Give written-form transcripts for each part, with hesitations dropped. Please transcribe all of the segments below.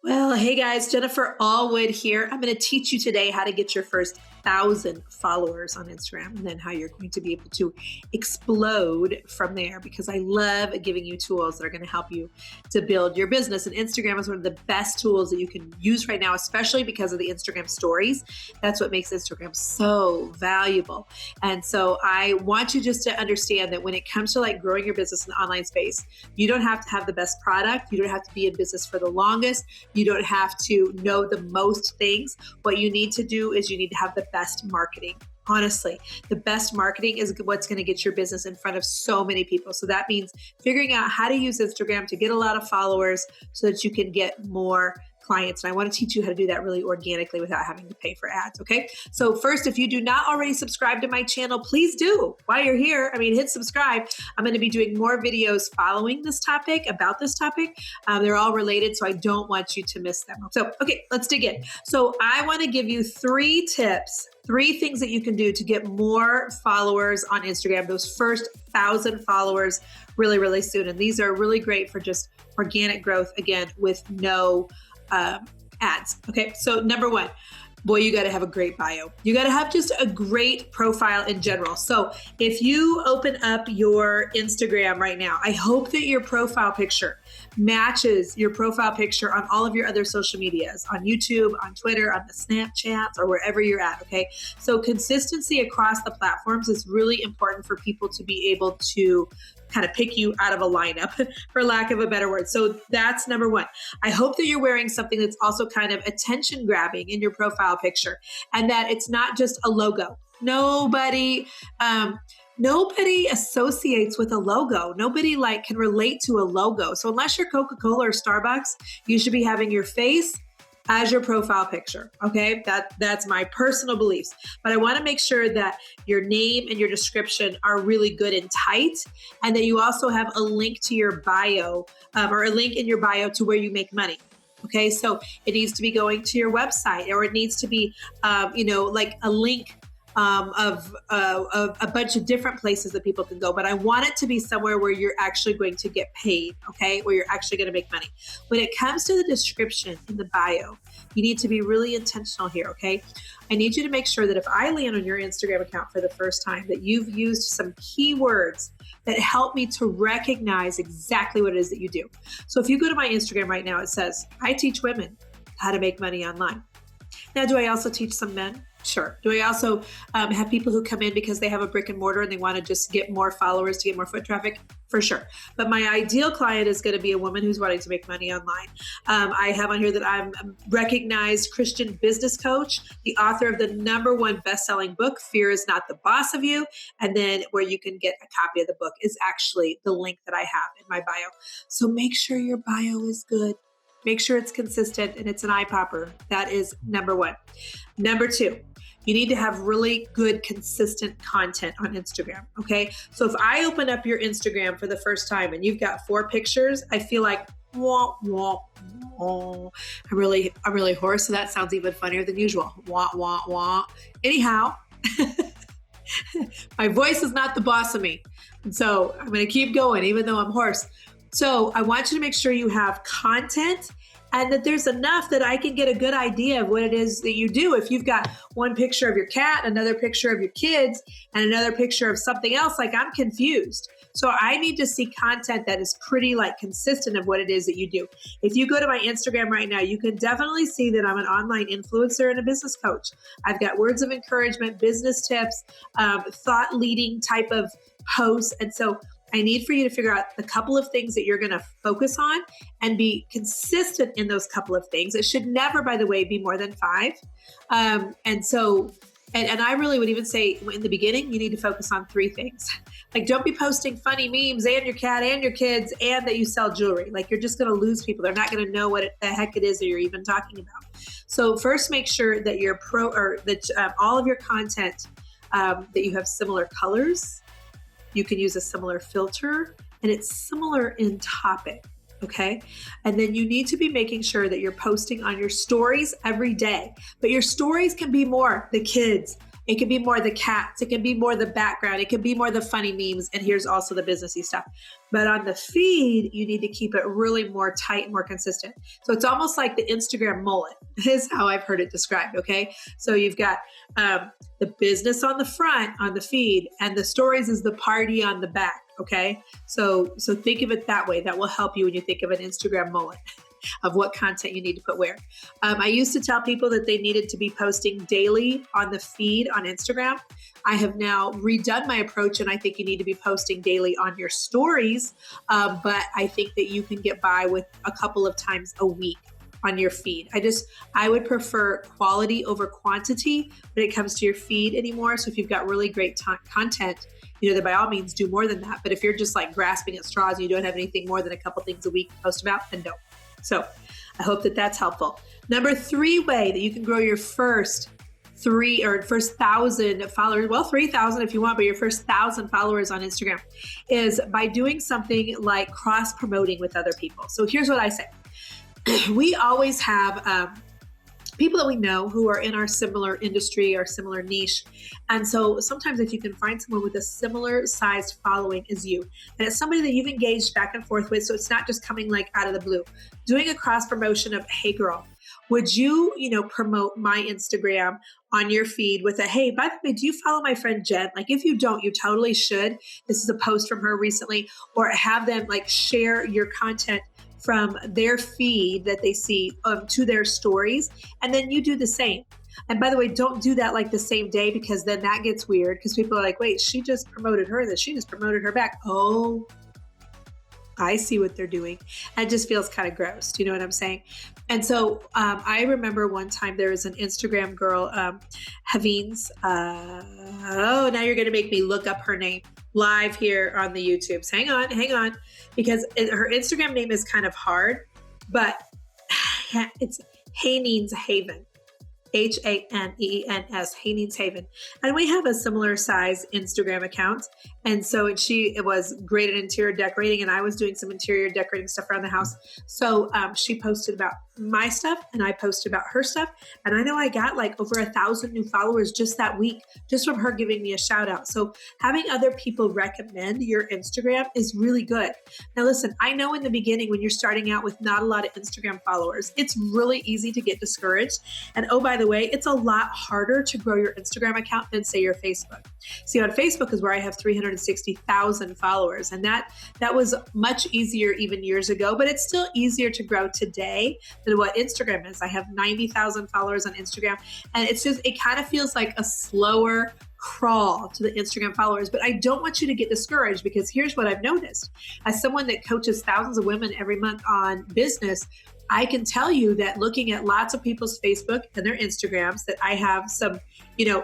Well, hey guys, Jennifer Allwood here. I'm going to teach you today how to get your first 1,000 followers on Instagram and then how you're going to be able to explode from there, because I love giving you tools that are going to help you to build your business. And Instagram is one of the best tools that you can use right now, especially because of the Instagram stories. That's what makes Instagram so valuable. And so I want you just to understand that when it comes to like growing your business in the online space, you don't have to have the best product. You don't have to be in business for the longest. You don't have to know the most things. What you need to do is you need to have the best marketing. Honestly, the best marketing is what's going to get your business in front of so many people. So that means figuring out how to use Instagram to get a lot of followers so that you can get more clients. And I want to teach you how to do that really organically without having to pay for ads. Okay. So first, if you do not already subscribe to my channel, please do. While you're here, hit subscribe. I'm going to be doing more videos following this topic, about this topic. They're all related, so I don't want you to miss them. So, okay, let's dig in. So I want to give you 3 tips, 3 things that you can do to get more followers on Instagram, those first 1,000 followers really, really soon. And these are really great for just organic growth, again, with no ads. Okay. So number 1, boy, you got to have a great bio. You got to have just a great profile in general. So if you open up your Instagram right now, I hope that your profile picture matches your profile picture on all of your other social medias, on YouTube, on Twitter, on the Snapchats, or wherever you're at. Okay. So consistency across the platforms is really important for people to be able to kind of pick you out of a lineup, for lack of a better word. So that's number 1. I hope that you're wearing something that's also kind of attention grabbing in your profile picture, and that it's not just a logo. Nobody associates with a logo. Nobody can relate to a logo. So unless you're Coca-Cola or Starbucks, you should be having your face as your profile picture. Okay. That's my personal beliefs, but I want to make sure that your name and your description are really good and tight, and that you also have a link to your bio, or a link in your bio to where you make money. Okay. So it needs to be going to your website, or it needs to be, like a link of a bunch of different places that people can go. But I want it to be somewhere where you're actually going to get paid, okay? Where you're actually going to make money. When it comes to the description in the bio, you need to be really intentional here, okay? I need you to make sure that if I land on your Instagram account for the first time, that you've used some keywords that help me to recognize exactly what it is that you do. So if you go to my Instagram right now, it says, I teach women how to make money online. Now, do I also teach some men? Sure. Do I also have people who come in because they have a brick and mortar and they want to just get more followers to get more foot traffic? For sure. But my ideal client is going to be a woman who's wanting to make money online. I have on here that I'm a recognized Christian business coach, the author of the #1 best-selling book, Fear is Not the Boss of You. And then where you can get a copy of the book is actually the link that I have in my bio. So make sure your bio is good. Make sure it's consistent and it's an eye popper. That is number 1. Number 2, you need to have really good, consistent content on Instagram. Okay. So if I open up your Instagram for the first time and you've got 4 pictures, I feel like, wah, wah, wah. I'm really hoarse. So that sounds even funnier than usual. Wah, wah, wah. Anyhow, my voice is not the boss of me. And so I'm going to keep going, even though I'm hoarse. So I want you to make sure you have content and that there's enough that I can get a good idea of what it is that you do. If you've got one picture of your cat, another picture of your kids, and another picture of something else, I'm confused. So I need to see content that is pretty consistent of what it is that you do. If you go to my Instagram right now, you can definitely see that I'm an online influencer and a business coach. I've got words of encouragement, business tips, thought leading type of posts. And so I need for you to figure out the couple of things that you're going to focus on and be consistent in those couple of things. It should never, by the way, be more than 5. And I really would even say in the beginning, you need to focus on 3 things. Don't be posting funny memes and your cat and your kids and that you sell jewelry. You're just going to lose people. They're not going to know what the heck it is that you're even talking about. So first, make sure that you're all of your content, that you have similar colors. You can use a similar filter and it's similar in topic. Okay. And then you need to be making sure that you're posting on your stories every day, but your stories can be more the kids It can be more the cats. It can be more the background. It can be more the funny memes. And here's also the businessy stuff. But on the feed, you need to keep it really more tight and more consistent. So it's almost like the Instagram mullet is how I've heard it described. Okay. So you've got the business on the front on the feed, and the stories is the party on the back. Okay. So think of it that way. That will help you when you think of an Instagram mullet of what content you need to put where. I used to tell people that they needed to be posting daily on the feed on Instagram. I have now redone my approach, and I think you need to be posting daily on your stories. But I think that you can get by with a couple of times a week on your feed. I would prefer quality over quantity when it comes to your feed anymore. So if you've got really great content, then by all means do more than that. But if you're just like grasping at straws and you don't have anything more than a couple things a week to post about, then don't. So I hope that that's helpful. Number 3 way that you can grow your first 1,000 followers, well, 3,000 if you want, but your first 1,000 followers on Instagram is by doing something like cross promoting with other people. So here's what I say. We always have people that we know who are in our similar industry or similar niche. And so sometimes if you can find someone with a similar sized following as you, and it's somebody that you've engaged back and forth with, so it's not just coming like out of the blue, doing a cross promotion of, hey girl, would you, promote my Instagram on your feed with a, hey, by the way, do you follow my friend Jen? Like if you don't, you totally should. This is a post from her recently, or have them like share your content from their feed that they see to their stories. And then you do the same. And by the way, don't do that like the same day, because then that gets weird because people are like, wait, she just promoted her this. She just promoted her back. Oh, I see what they're doing. And it just feels kind of gross. Do you know what I'm saying? And so I remember one time there was an Instagram girl, Haveen's. Now you're going to make me look up her name live here on the YouTubes. Hang on, because her Instagram name is kind of hard, but it's Haneens Haven. Haneens, Haneens Haven. And we have a similar size Instagram account. And so it was great at interior decorating, and I was doing some interior decorating stuff around the house. So she posted about my stuff and I posted about her stuff. And I know I got like over 1,000 new followers just that week, just from her giving me a shout out. So having other people recommend your Instagram is really good. Now listen, I know in the beginning when you're starting out with not a lot of Instagram followers, it's really easy to get discouraged. And oh, by the way, it's a lot harder to grow your Instagram account than say your Facebook. See, on Facebook is where I have 360,000 followers. And that was much easier even years ago, but it's still easier to grow today than what Instagram is. I have 90,000 followers on Instagram, and it kind of feels like a slower crawl to the Instagram followers. But I don't want you to get discouraged, because here's what I've noticed. As someone that coaches thousands of women every month on business, I can tell you that looking at lots of people's Facebook and their Instagrams, that I have some,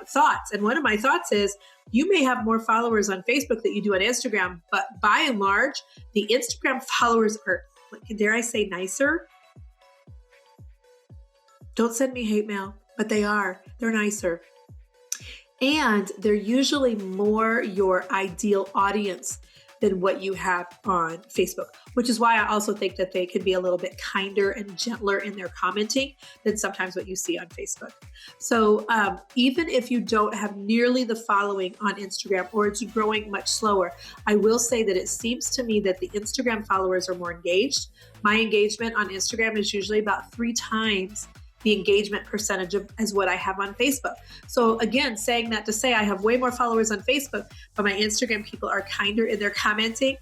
thoughts. And one of my thoughts is, you may have more followers on Facebook than you do on Instagram, but by and large, the Instagram followers are, dare I say, nicer. Don't send me hate mail, but they're nicer. And they're usually more your ideal audience than what you have on Facebook, which is why I also think that they can be a little bit kinder and gentler in their commenting than sometimes what you see on Facebook. So even if you don't have nearly the following on Instagram, or it's growing much slower, I will say that it seems to me that the Instagram followers are more engaged. My engagement on Instagram is usually about 3 times the engagement percentage as what I have on Facebook. So again, saying that to say I have way more followers on Facebook, but my Instagram people are kinder in their commenting.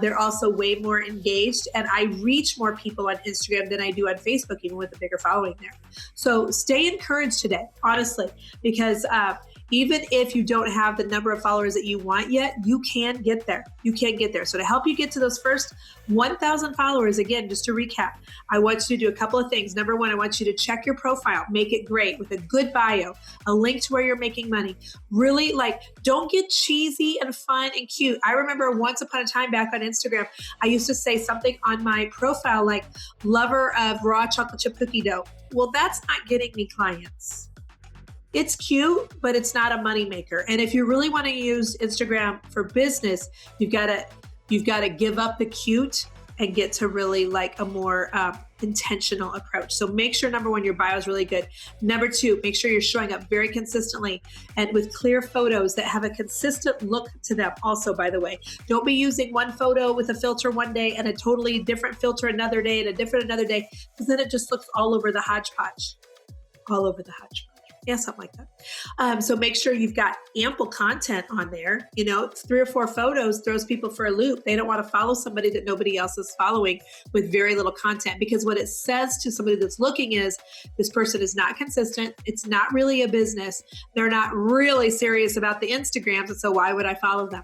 They're also way more engaged, and I reach more people on Instagram than I do on Facebook, even with a bigger following there. So stay encouraged today, honestly, because even if you don't have the number of followers that you want yet, you can get there. So to help you get to those first 1,000 followers, again, just to recap, I want you to do a couple of things. Number 1, I want you to check your profile, make it great with a good bio, a link to where you're making money. Really, don't get cheesy and fun and cute. I remember once upon a time back on Instagram, I used to say something on my profile like lover of raw chocolate chip cookie dough. Well, that's not getting me clients. It's cute, but it's not a moneymaker. And if you really want to use Instagram for business, you've got to give up the cute and get to really like a more intentional approach. So make sure, number one, your bio is really good. Number two, make sure you're showing up very consistently and with clear photos that have a consistent look to them. Also, by the way, don't be using one photo with a filter one day and a totally different filter another day and a different another day, because then it just looks all over the hodgepodge. All over the hodgepodge. Yeah, something like that. So make sure you've got ample content on there. 3 or 4 photos throws people for a loop. They don't want to follow somebody that nobody else is following with very little content, because what it says to somebody that's looking is this person is not consistent. It's not really a business. They're not really serious about the Instagrams. And so why would I follow them?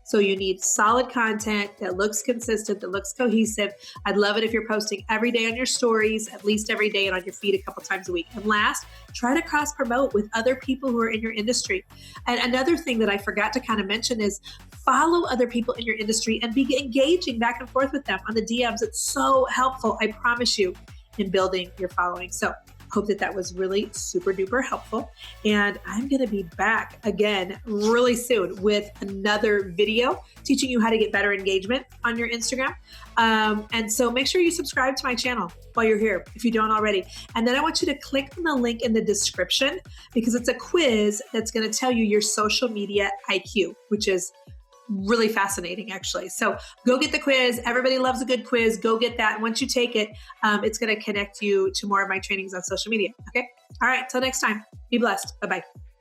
So you need solid content that looks consistent, that looks cohesive. I'd love it if you're posting every day on your stories, at least every day, and on your feed a couple times a week. And last, try to cross promote with other people who are in your industry. And another thing that I forgot to kind of mention is follow other people in your industry and be engaging back and forth with them on the DMs. It's so helpful, I promise you, in building your following. So hope that was really super duper helpful. And I'm going to be back again really soon with another video teaching you how to get better engagement on your Instagram. And so make sure you subscribe to my channel while you're here, if you don't already. And then I want you to click on the link in the description, because it's a quiz that's going to tell you your social media IQ, which is really fascinating, actually. So go get the quiz. Everybody loves a good quiz. Go get that. And once you take it, it's going to connect you to more of my trainings on social media. Okay. All right. Till next time. Be blessed. Bye-bye.